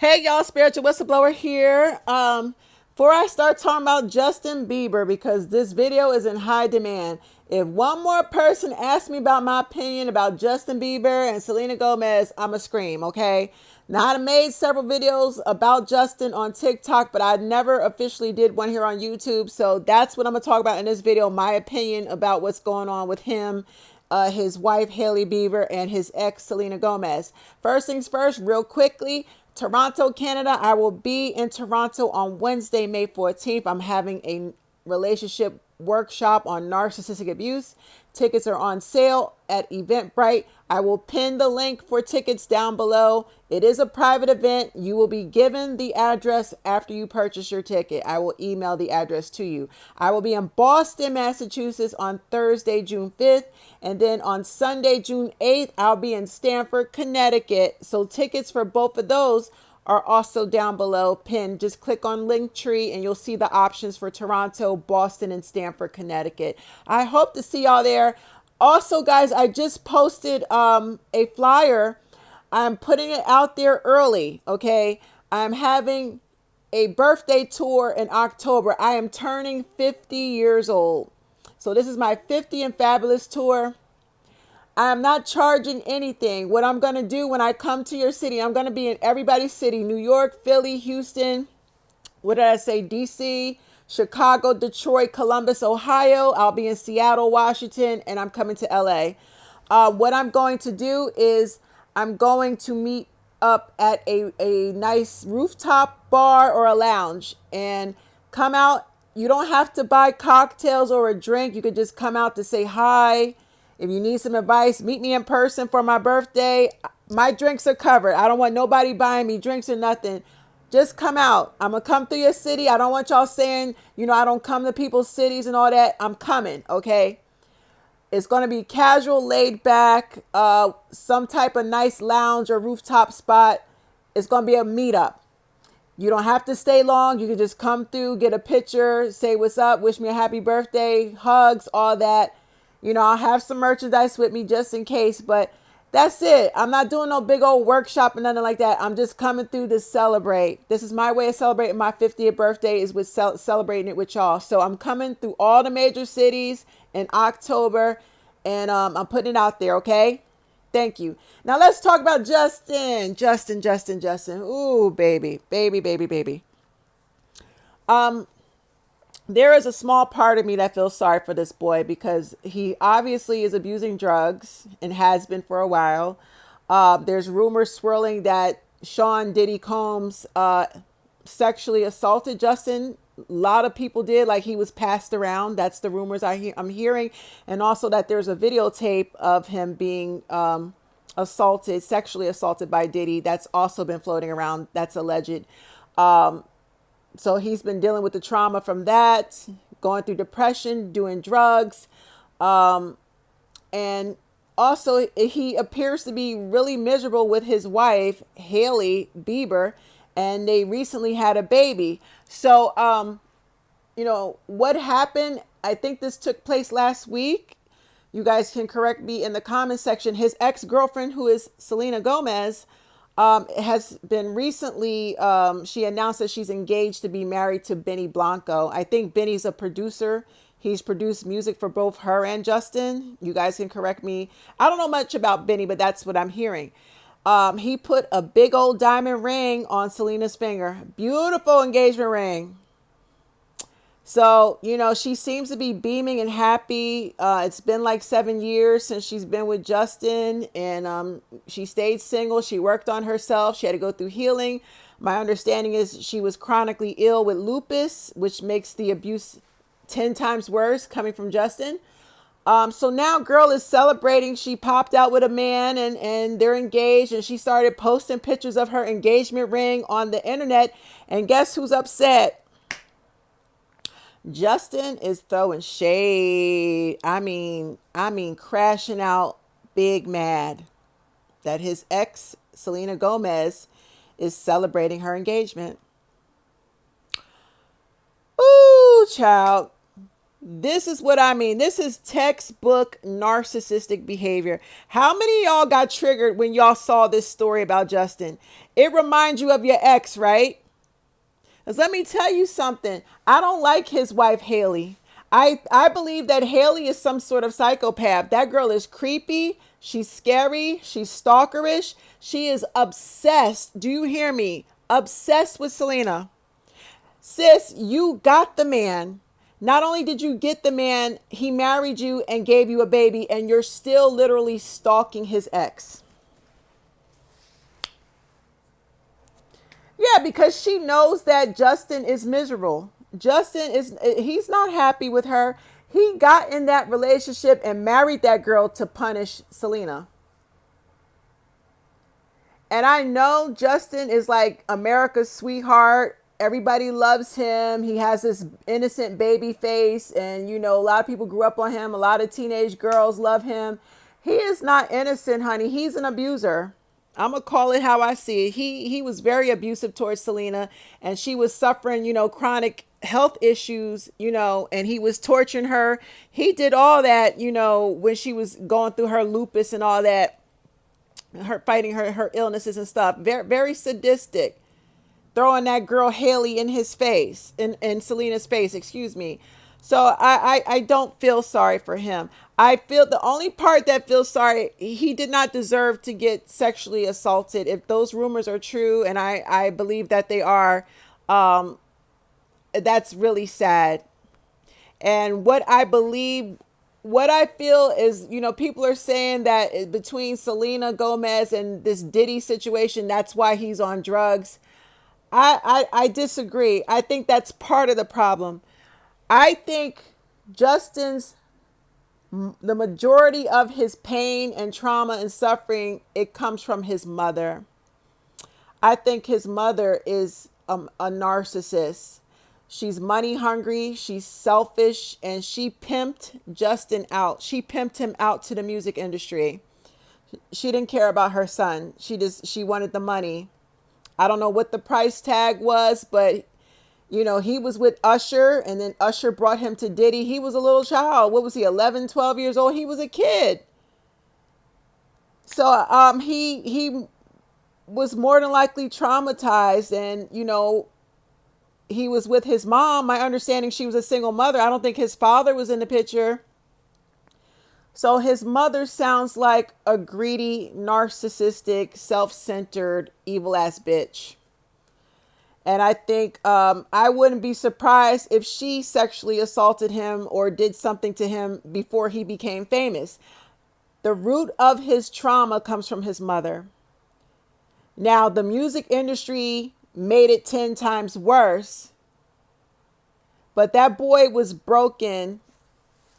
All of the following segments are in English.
Hey y'all, spiritual whistleblower here. Before I start talking about Justin Bieber, because this video is in high demand, if one more person asks me about my opinion about Justin Bieber and Selena Gomez, I'ma scream, okay? Now, I made several videos about Justin on TikTok, but I never officially did one here on YouTube. So that's what I'm gonna talk about in this video, my opinion about what's going on with him, his wife Hailey Bieber, and his ex Selena Gomez. First things first, real quickly. Toronto, Canada. I will be in Toronto on Wednesday, May 14th. I'm having a relationship workshop on narcissistic abuse. Tickets are on sale at Eventbrite. I will pin the link for tickets down below. It is a private event. You will be given the address after you purchase your ticket. I will email the address to you. I will be in Boston, Massachusetts on Thursday, June 5th. And then on Sunday, June 8th, I'll be in Stamford, Connecticut. So tickets for both of those are also down below pinned. Just click on Linktree and you'll see the options for Toronto, Boston, and Stamford, Connecticut. I hope to see y'all there. Also, guys, I just posted a flyer. I'm putting it out there early, okay? I'm having a birthday tour in October. I am turning 50 years old. So this is my 50 and Fabulous tour. I'm not charging anything. What I'm going to do when I come to your city, I'm going to be in everybody's city: New York, Philly, Houston, what did I say? DC, Chicago, Detroit, Columbus, Ohio. I'll be in Seattle, Washington, and I'm coming to LA. What I'm going to do is I'm going to meet up at a nice rooftop bar or a lounge and come out. You don't have to buy cocktails or a drink. You could just come out to say hi. If you need some advice, meet me in person for my birthday. My drinks are covered. I don't want nobody buying me drinks or nothing. Just come out. I'm going to come through your city. I don't want y'all saying, I don't come to people's cities and all that. I'm coming, okay? It's going to be casual, laid back, some type of nice lounge or rooftop spot. It's going to be a meetup. You don't have to stay long. You can just come through, get a picture, say what's up, wish me a happy birthday, hugs, all that. I'll have some merchandise with me just in case, but that's it. I'm not doing no big old workshop and nothing like that. I'm just coming through to celebrate. This is my way of celebrating my 50th birthday, is with celebrating it with y'all. So I'm coming through all the major cities in October, and I'm putting it out there, okay? Thank you. Now let's talk about Justin. Justin. Ooh, baby. There is a small part of me that feels sorry for this boy because he obviously is abusing drugs and has been for a while. There's rumors swirling that Sean Diddy Combs sexually assaulted Justin. A lot of people did, like he was passed around. That's the rumors I'm hearing. And also that there's a videotape of him being sexually assaulted by Diddy. That's also been floating around. That's alleged. So he's been dealing with the trauma from that, going through depression, doing drugs. And also he appears to be really miserable with his wife, Hailey Bieber, and they recently had a baby. So, what happened? I think this took place last week. You guys can correct me in the comment section. His ex-girlfriend, who is Selena Gomez, has been recently, she announced that she's engaged to be married to Benny Blanco. I think Benny's a producer. He's produced music for both her and Justin. You guys can correct me. I don't know much about Benny, but that's what I'm hearing. He put a big old diamond ring on Selena's finger. Beautiful engagement ring. So, she seems to be beaming and happy. It's been like 7 years since she's been with Justin, and she stayed single. She worked on herself. She had to go through healing. My understanding is she was chronically ill with lupus, which makes the abuse 10 times worse coming from Justin. So now girl is celebrating. She popped out with a man and they're engaged, and she started posting pictures of her engagement ring on the internet. And guess who's upset? Justin is throwing shade. I mean, crashing out big mad that his ex, Selena Gomez, is celebrating her engagement. Ooh, child. This is what I mean. This is textbook narcissistic behavior. How many of y'all got triggered when y'all saw this story about Justin? It reminds you of your ex, right? Because let me tell you something. I don't like his wife, Haley. I believe that Haley is some sort of psychopath. That girl is creepy. She's scary. She's stalkerish. She is obsessed. Do you hear me? Obsessed with Selena. Sis, you got the man. Not only did you get the man, he married you and gave you a baby, and you're still literally stalking his ex. Yeah, because she knows that Justin is miserable. He's not happy with her. He got in that relationship and married that girl to punish Selena. And I know Justin is like America's sweetheart. Everybody loves him. He has this innocent baby face. And, you know, a lot of people grew up on him. A lot of teenage girls love him. He is not innocent, honey. He's an abuser. I'm going to call it how I see it. He was very abusive towards Selena, and she was suffering, you know, chronic health issues, you know, and he was torturing her. He did all that, you know, when she was going through her lupus and all that, her fighting her illnesses and stuff. Very, very sadistic. Throwing that girl Haley in his face, in Selena's face, excuse me. So I don't feel sorry for him. I feel the only part that feels sorry, he did not deserve to get sexually assaulted. If those rumors are true, and I believe that they are, that's really sad. And what I feel is, you know, people are saying that between Selena Gomez and this Diddy situation, that's why he's on drugs. I disagree. I think that's part of the problem. I think the majority of his pain and trauma and suffering, it comes from his mother. I think his mother is a narcissist. She's money hungry. She's selfish, and she pimped Justin out. She pimped him out to the music industry. She didn't care about her son. She wanted the money. I don't know what the price tag was, but you know, he was with Usher, and then Usher brought him to Diddy. He was a little child. What was he, 11, 12 years old? He was a kid. So he was more than likely traumatized, and, you know, he was with his mom. My understanding, she was a single mother. I don't think his father was in the picture. So his mother sounds like a greedy, narcissistic, self-centered, evil-ass bitch. And I think I wouldn't be surprised if she sexually assaulted him or did something to him before he became famous. The root of his trauma comes from his mother. Now, the music industry made it 10 times worse. But that boy was broken.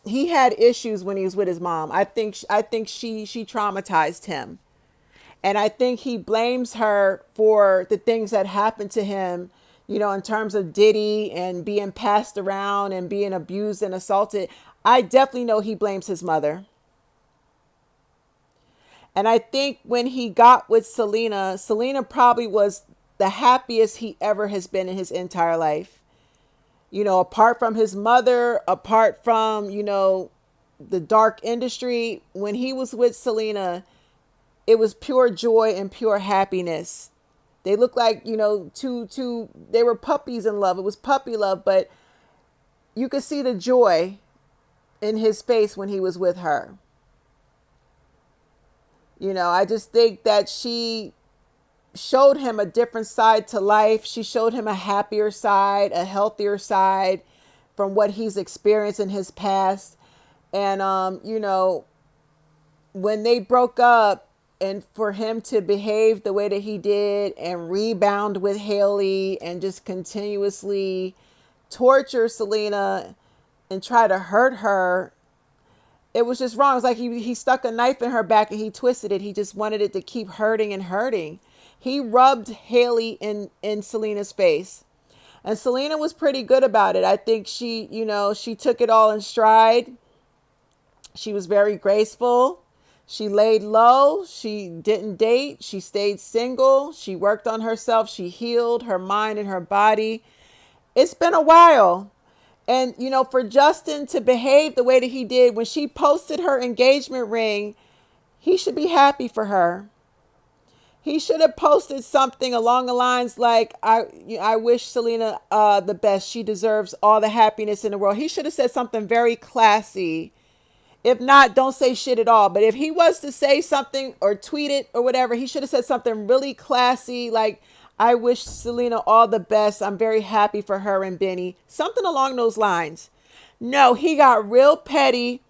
He had issues when he was with his mom. I think she traumatized him. And I think he blames her for the things that happened to him, you know, in terms of Diddy and being passed around and being abused and assaulted. I definitely know he blames his mother. And I think when he got with Selena, Selena probably was the happiest he ever has been in his entire life. You know, apart from his mother, apart from, you know, the dark industry, when he was with Selena, it was pure joy and pure happiness. They looked like, you know, they were puppies in love. It was puppy love, but you could see the joy in his face when he was with her. You know, I just think that she showed him a different side to life. She showed him a happier side, a healthier side from what he's experienced in his past. And, you know, when they broke up, and for him to behave the way that he did and rebound with Haley and just continuously torture Selena and try to hurt her, it was just wrong. It's like he stuck a knife in her back and he twisted it. He just wanted it to keep hurting and hurting. He rubbed Haley in Selena's face. And Selena was pretty good about it. I think she, you know, she took it all in stride. She was very graceful. She laid low. She didn't date. She stayed single. She worked on herself. She healed her mind and her body. It's been a while. And, for Justin to behave the way that he did when she posted her engagement ring, he should be happy for her. He should have posted something along the lines like, I wish Selena the best. She deserves all the happiness in the world. He should have said something very classy. If not, don't say shit at all. But if he was to say something or tweet it or whatever, he should have said something really classy like, I wish Selena all the best. I'm very happy for her and Benny. Something along those lines. No, he got real petty.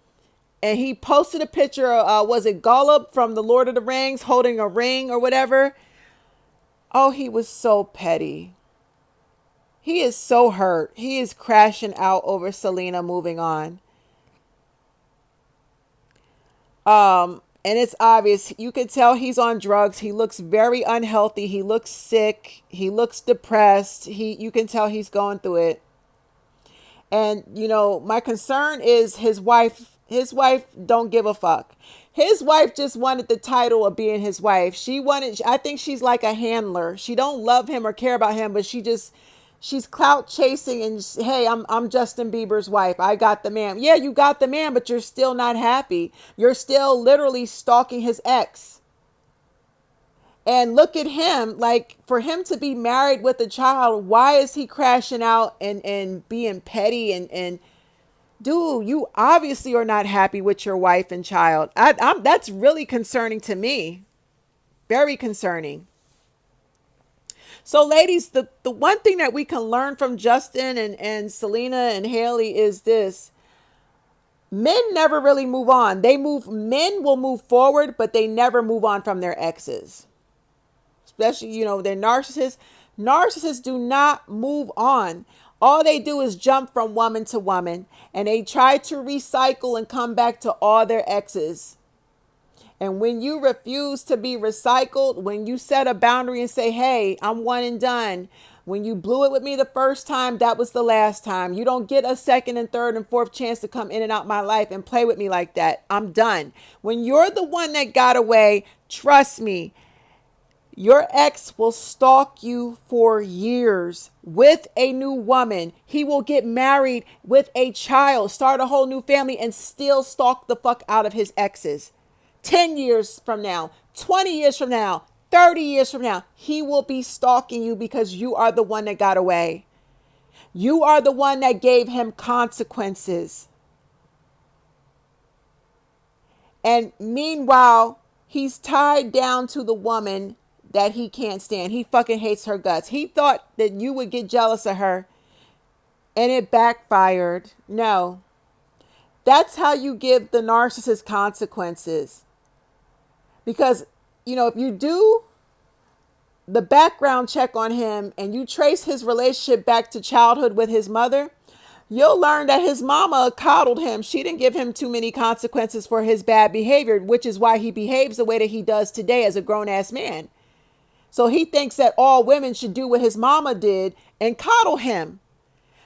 And he posted a picture, was it Gollum from the Lord of the Rings holding a ring or whatever? Oh, he was so petty. He is so hurt. He is crashing out over Selena moving on. And it's obvious. You can tell he's on drugs. He looks very unhealthy. He looks sick. He looks depressed. You can tell he's going through it. And, my concern is his wife. His wife don't give a fuck. His wife just wanted the title of being his wife. I think she's like a handler. She don't love him or care about him, but she's clout chasing and hey, I'm Justin Bieber's wife. I got the man. Yeah, you got the man, but you're still not happy. You're still literally stalking his ex. And look at him, like for him to be married with a child, why is he crashing out and being petty and dude, you obviously are not happy with your wife and child. That's really concerning to me. Very concerning. So ladies, the one thing that we can learn from Justin and Selena and Haley is this. Men never really move on. Men will move forward, but they never move on from their exes. Especially, they're narcissists. Narcissists do not move on. All they do is jump from woman to woman, and they try to recycle and come back to all their exes. And when you refuse to be recycled, when you set a boundary and say, hey, I'm one and done. When you blew it with me the first time, that was the last time. You don't get a second and third and fourth chance to come in and out my life and play with me like that. I'm done. When you're the one that got away, trust me, your ex will stalk you for years with a new woman. He will get married with a child, start a whole new family, and still stalk the fuck out of his exes. 10 years from now, 20 years from now, 30 years from now, he will be stalking you because you are the one that got away. You are the one that gave him consequences. And meanwhile, he's tied down to the woman that he can't stand. He fucking hates her guts. He thought that you would get jealous of her, and it backfired. No. That's how you give the narcissist consequences. Because, if you do the background check on him and you trace his relationship back to childhood with his mother, you'll learn that his mama coddled him. She didn't give him too many consequences for his bad behavior, which is why he behaves the way that he does today as a grown-ass man. So he thinks that all women should do what his mama did and coddle him.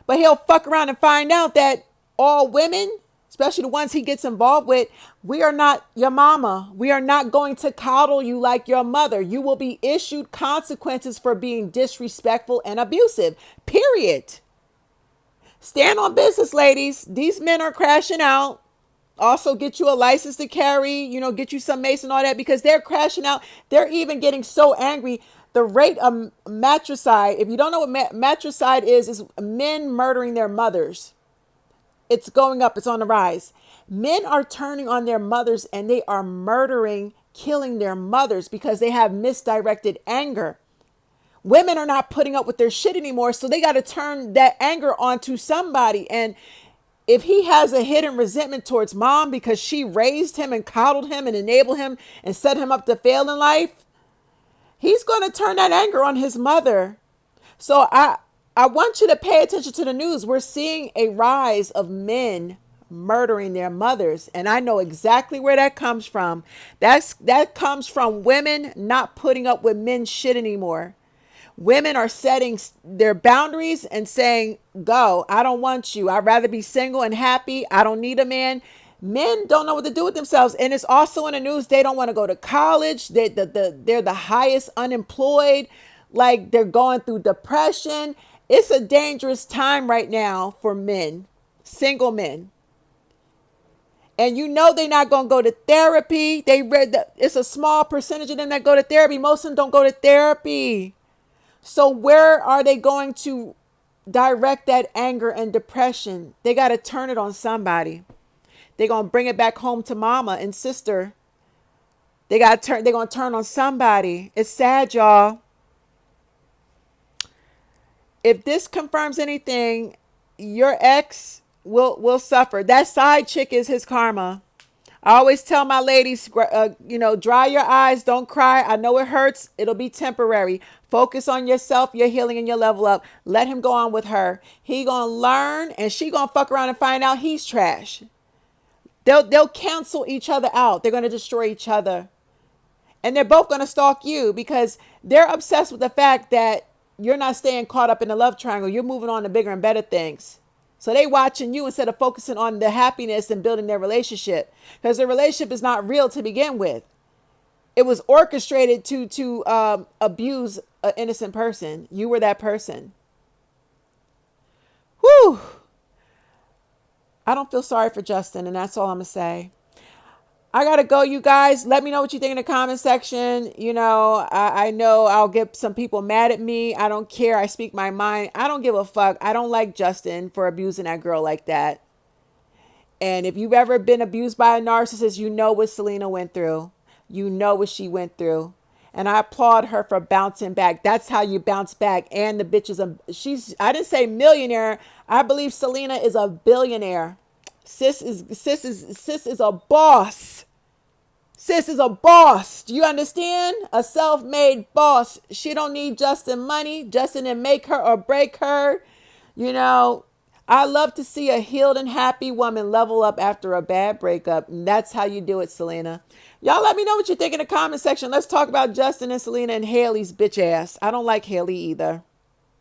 But he'll fuck around and find out that all women, especially the ones he gets involved with, we are not your mama. We are not going to coddle you like your mother. You will be issued consequences for being disrespectful and abusive. Period. Stand on business, ladies. These men are crashing out. Also get you a license to carry, get you some mace and all that, because they're crashing out. They're even getting so angry. The rate of matricide, if you don't know what matricide is men murdering their mothers. It's going up. It's on the rise. Men are turning on their mothers and they are murdering, killing their mothers because they have misdirected anger. Women are not putting up with their shit anymore, so they got to turn that anger onto somebody. And if he has a hidden resentment towards mom because she raised him and coddled him and enabled him and set him up to fail in life, he's going to turn that anger on his mother. So I want you to pay attention to the news. We're seeing a rise of men murdering their mothers. And I know exactly where that comes from. That comes from women not putting up with men's shit anymore. Women are setting their boundaries and saying, go, I don't want you. I'd rather be single and happy. I don't need a man. Men don't know what to do with themselves. And it's also in the news. They don't want to go to college. They're the highest unemployed. Like they're going through depression. It's a dangerous time right now for men, single men. And you know they're not going to go to therapy. They read that it's a small percentage of them that go to therapy. Most of them don't go to therapy. So where are they going to direct that anger and depression? They got to turn it on somebody. They're going to bring it back home to mama and sister. They're going to turn on somebody. It's sad, y'all. If this confirms anything, your ex will suffer. That side chick is his karma. I always tell my ladies, dry your eyes, don't cry. I know it hurts. It'll be temporary. Focus on yourself, your healing, and your level up. Let him go on with her. He gonna learn, and she gonna fuck around and find out he's trash. They'll cancel each other out. They're gonna destroy each other, and they're both gonna stalk you because they're obsessed with the fact that you're not staying caught up in the love triangle. You're moving on to bigger and better things. So they watching you instead of focusing on the happiness and building their relationship, because the relationship is not real to begin with. It was orchestrated to abuse an innocent person. You were that person. Whew. I don't feel sorry for Justin, and that's all I'm gonna say. I gotta go, you guys. Let me know what you think in the comment section. I know I'll get some people mad at me. I don't care. I speak my mind. I don't give a fuck. I don't like Justin for abusing that girl like that. And if you've ever been abused by a narcissist, you know what Selena went through. You know what she went through. And I applaud her for bouncing back. That's how you bounce back. And the bitch is I didn't say millionaire. I believe Selena is a billionaire. Sis is a boss. Sis is a boss. Do you understand? A self-made boss. She don't need Justin money. Justin didn't make her or break her. I love to see a healed and happy woman level up after a bad breakup. And that's how you do it, Selena. Y'all let me know what you think in the comment section. Let's talk about Justin and Selena and Haley's bitch ass. I don't like Haley either.